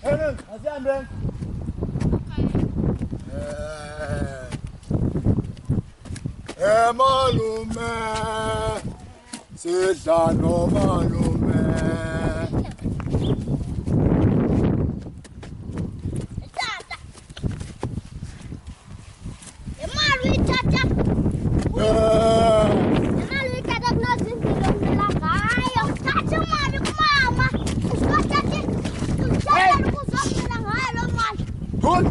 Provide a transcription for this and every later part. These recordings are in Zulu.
Tenant, asihambe. Malume. Sidla no malume. Tata. Imali tata. Imali tata kunazindlela umela ngayo. Thatha imali kumama. Usithathe. Usithathe kuzomela ngayo lo mali. Good.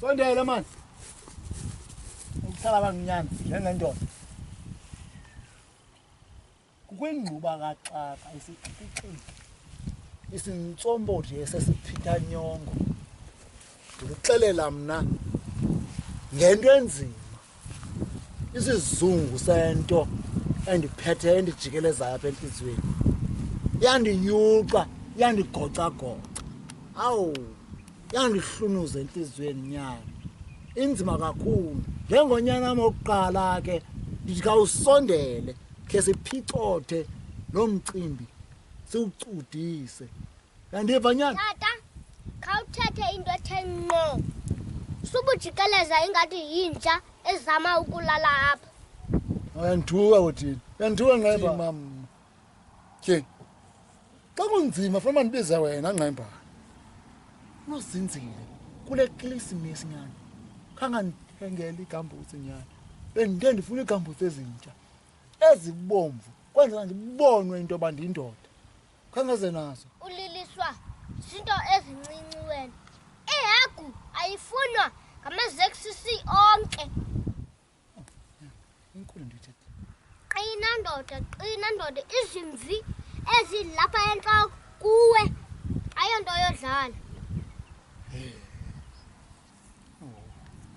Sondela man. Ukusala banginyana njengendoda. Kukwingquba kaxaka isiqixiki. Isintsombo nje esesiphitha nyongo. Ukuxelela mina ngento enzima. Isizungu sento endiphethe endijikelezayo apha enhlizweni. Yandiyuqa, yandigoca-goca. Awu, yandihlunuza enhlizweni nyana. Inzima kakhulu. Njengonyana wami wokuqala ke ndithi kawusondele khe siphicothe lo mcimbi siwucudise. Yandiva nyana? Tata, khawuthethe into ethe ngqo. Subujikeleza ingathi yintsha ezama ukulala apha. Ayandithuka uthini? Yandithuka Ngqemba mama. Ke. Xa kunzima funa ndibize wena Ngqemba. Nozinzile kule Christmas nyana. Khangandithengela igambusi nyana. Bendike ndifuna igambusi ezintsha. Ezibomvu kwenza ndibonwe into bandindoda. Khangaze nazo. Uliliswa zinto ezincinci wena. Ihagu ayifunwa ngamazexisi onke. Inkulu ndithethe. Qina ndoda izimvi ezilapha enhloko kuwe. Ayonto yodlala.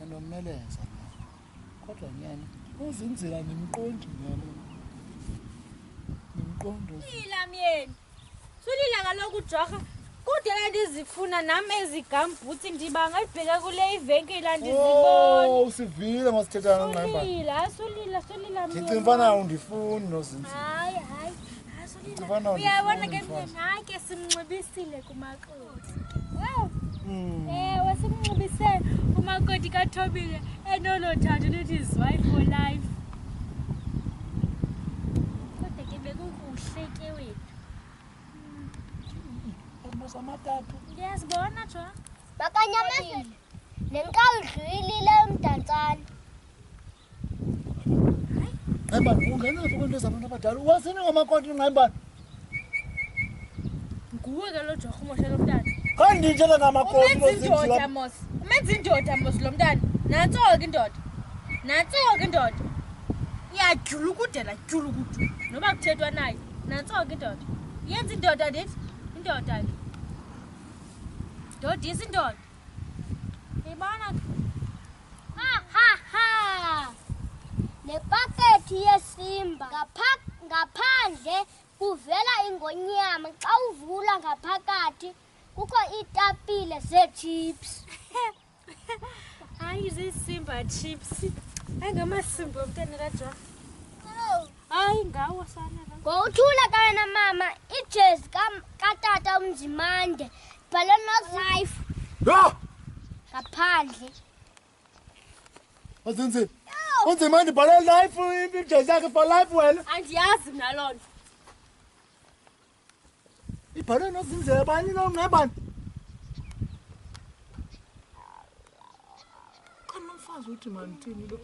Anomeleza kodwa nyana uzinzila nimqondi nyana. Nimqondo. Lila myeni. Sulila kaloku jorha. Kudela ndizifuna nami ezigambuthi ndibanga ibheka kule ivenkile ndizibona. Oh, usivile masithethana Ngqemba. Sulila myeni. Ndicinga mfana undifuni nozinzila. Hayi. Sulila. Uyabona ke mina ke simnxibisile kumakoti. Ewe simnxibisele umakoti kaThobile enolothando lithi his wife for life. Kodwa ke bekukuhle ke wethu. Amatatu. Ngiyazibona jo. Bakanyamezele. Nenkawudlwili le mdantsana. Ngqemba ungena lapha kwento zabantu abadala. Wasini ngamakoti Ngqemba? Nguwe ke lo jorha umoshela umntana. Kanditshela ngamakoti Umenza indoda mos. Umenza indoda mos lo mntana. Nantsoko indoda. Iyajula ukudela julukudu. Noba kuthethwa naye. Nantsoko indoda. Yenza indoda ndithi. Indoda ke. Dodisa indoda. Ibona Ha. Nepakethi yesimba ngaphandle kuvela ingonyama. Xa uvula ngaphakathi kukho iitapile zechips. hayi zisimba chips. Ayingamasimba omntana kaJohn. Hayi ngawo sana la. Ngowuthula ka wena mama, ijezi katata uMzimande bhala no life Ya! ngaphandle. Azinzile. Unzimande bhala life ijezi yakhe for life wena. Andiyazi mina loo nto. Ibhalwe nozinzile bani Ngqemba? Khona umfazi uthi mandithini lo.